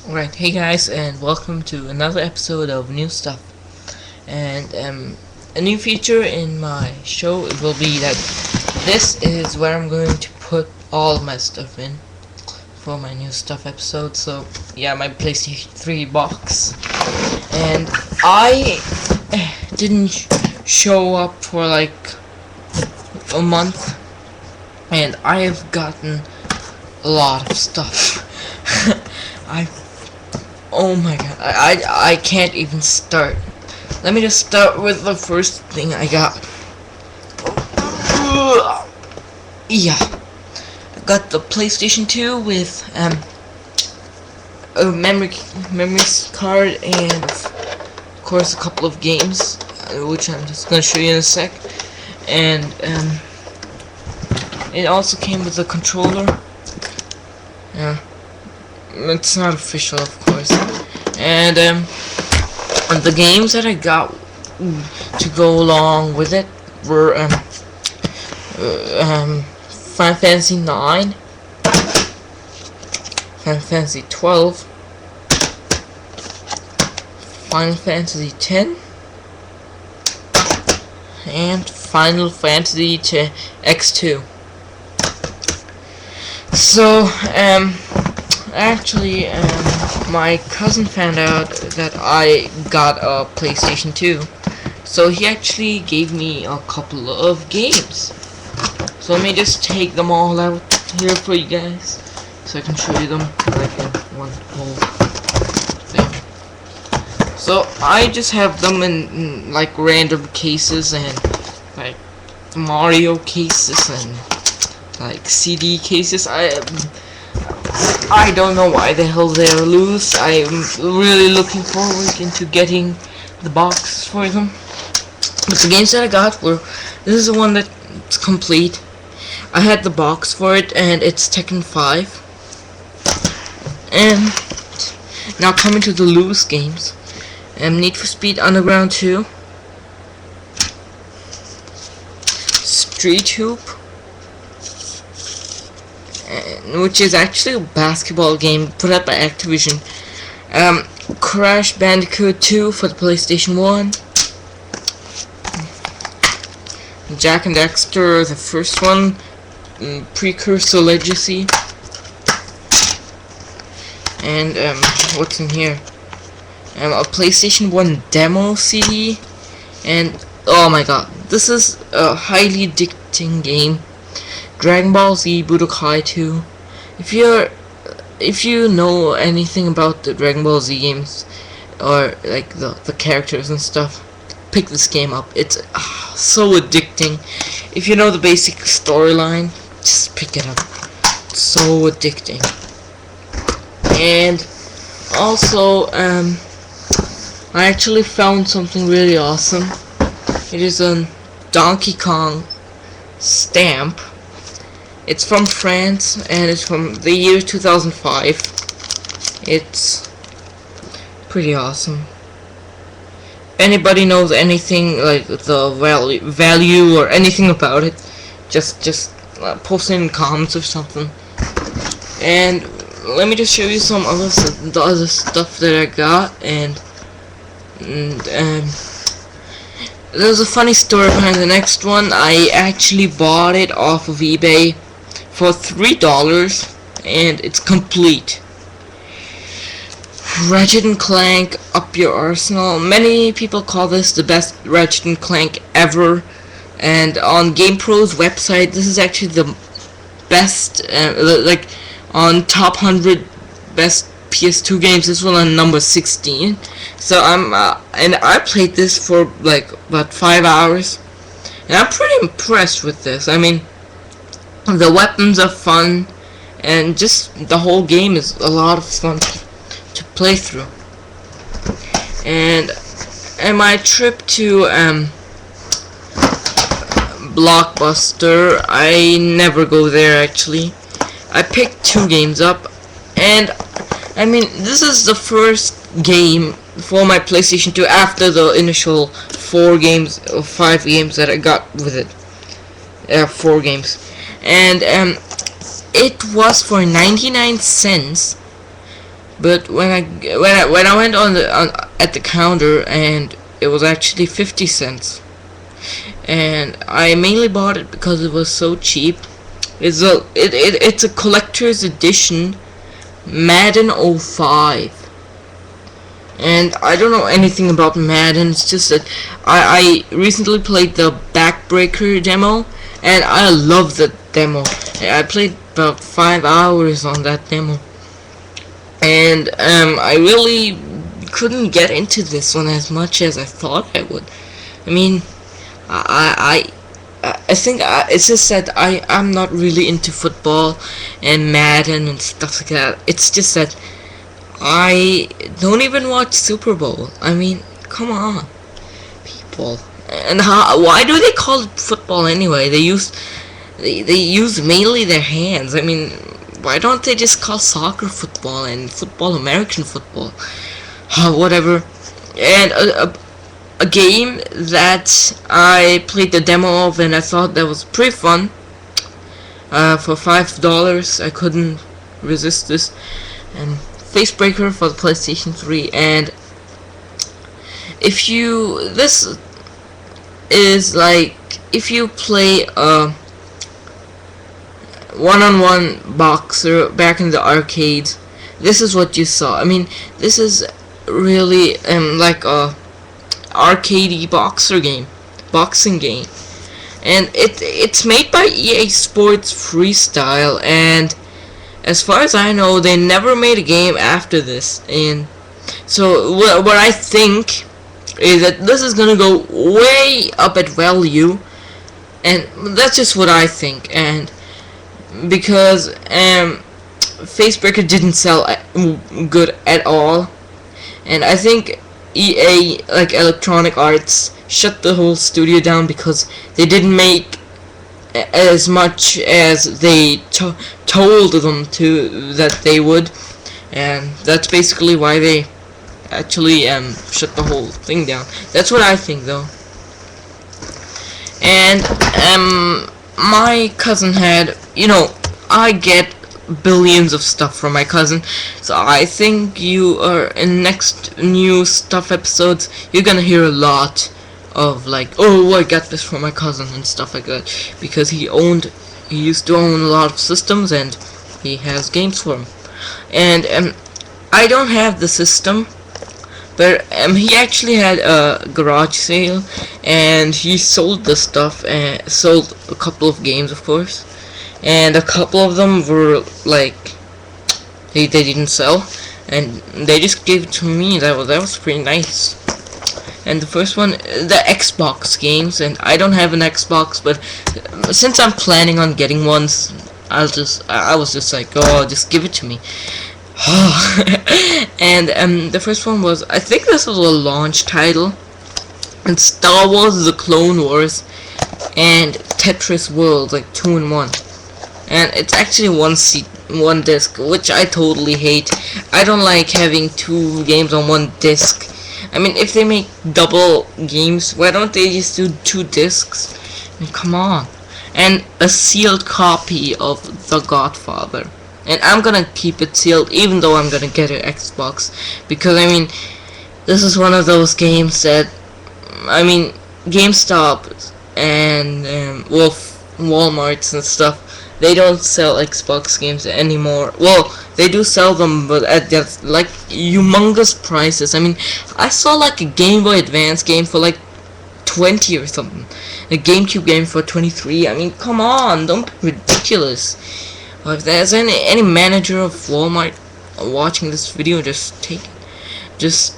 Alright, hey guys, and welcome to another episode of New Stuff. And a new feature in my show will be that this is where I'm going to put all of my stuff in for my New Stuff episode. So yeah, my PlayStation 3 box. And I didn't show up for like a month, and I have gotten a lot of stuff. Oh my god, I can't even start. Let me just start with the first thing I got. Yeah, I got the PlayStation 2 with a memory card and of course a couple of games, which I'm just gonna show you in a sec. And it also came with a controller. Yeah. It's not official, of course. And the games that I got to go along with it were Final Fantasy 9, Final Fantasy 12, Final Fantasy 10, and Final Fantasy X2. So actually, my cousin found out that I got a PlayStation 2, so he actually gave me a couple of games. So let me just take them all out here for you guys, so I can show you them like in one whole thing. So I just have them in like random cases, and like Mario cases and like CD cases. I don't know why the hell they're loose. I'm really looking forward into getting the box for them. But the games that I got were, this is the one that's complete. I had the box for it, and it's Tekken 5. And now coming to the loose games. Need for Speed Underground 2. Street Hoop, which is actually a basketball game put out by Activision. Crash Bandicoot 2 for the PlayStation 1. Jak and Daxter, the first one, Precursor Legacy. And what's in here? A PlayStation 1 demo CD. And oh my god, this is a highly addicting game. Dragon Ball Z Budokai 2. If you know anything about the Dragon Ball Z games, or like the characters and stuff, pick this game up. It's so addicting. If you know the basic storyline, just pick it up. It's so addicting. And also, I actually found something really awesome. It is a Donkey Kong stamp. It's from France, and it's from the year 2005. It's pretty awesome. If anybody knows anything, like the value or anything about it, just post it in the comments or something. And let me just show you some other the other stuff that I got. And there's a funny story behind the next one. I actually bought it off of eBay for $3, and it's complete. Ratchet & Clank Up Your Arsenal. Many people call this the best Ratchet & Clank ever, and on GamePro's website, this is actually the best, like on top 100 best PS2 games, this one on number 16. So and I played this for like about 5 hours, and I'm pretty impressed with this. I mean, the weapons are fun, and just the whole game is a lot of fun to play through. And my trip to Blockbuster, I never go there actually. I picked 2 games up, and I mean, this is the first game for my PlayStation 2 after the initial 4 games or 5 games that I got with it. 4 games. And it was for 99 cents, But when I went at the counter, and it was actually 50 cents, and I mainly bought it because it was so cheap. It's a collector's edition Madden 05. And I don't know anything about Madden. It's just that I recently played the Backbreaker demo, and I love the demo. I played about 5 hours on that demo, and I really couldn't get into this one as much as I thought I would. I mean, I think it's just that I'm not really into football and Madden and stuff like that. It's just that I don't even watch Super Bowl. I mean, come on, people. And why do they call it football anyway? They use mainly their hands. I mean, why don't they just call soccer football and football American football? Whatever. And a game that I played the demo of, and I thought that was pretty fun. For $5, I couldn't resist this. And Facebreaker for the PlayStation 3, and this is like if you play a one-on-one boxer back in the arcades, this is what you saw. I mean, this is really like a arcadey boxing game, and it's made by EA Sports Freestyle, and as far as I know, they never made a game after this. And so what I think is that this is gonna go way up at value, and that's just what I think. And because Facebreaker didn't sell good at all, and I think EA, like Electronic Arts, shut the whole studio down because they didn't make as much as they told them to that they would, and that's basically why they actually shut the whole thing down. That's what I think, though. And my cousin had, I get billions of stuff from my cousin, so I think you are in next new stuff episodes, you're gonna hear a lot of like, oh, I got this from my cousin and stuff like that, because he used to own a lot of systems, and he has games for them. And I don't have the system, but he actually had a garage sale, and he sold the stuff, and sold a couple of games, of course, and a couple of them were like they didn't sell, and they just gave it to me. That was pretty nice. And the first one, the Xbox games, and I don't have an Xbox, but since I'm planning on getting one, I was just like, oh, just give it to me. And the first one was, I think this was a launch title, and Star Wars: The Clone Wars, and Tetris World, like 2 in 1. And it's actually one disc, which I totally hate. I don't like having 2 games on 1 disc. I mean, if they make double games, why don't they just do 2 discs? I mean, come on. And a sealed copy of The Godfather. And I'm gonna keep it sealed, even though I'm gonna get an Xbox. Because, I mean, this is one of those games that, I mean, GameStop and Walmarts and stuff, they don't sell Xbox games anymore. Well, they do sell them, but at just like humongous prices. I mean, I saw like a Game Boy Advance game for like 20 or something. A GameCube game for 23. I mean, come on, don't be ridiculous. Well, if there's any manager of Walmart watching this video, just take it. Just,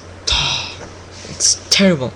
it's terrible.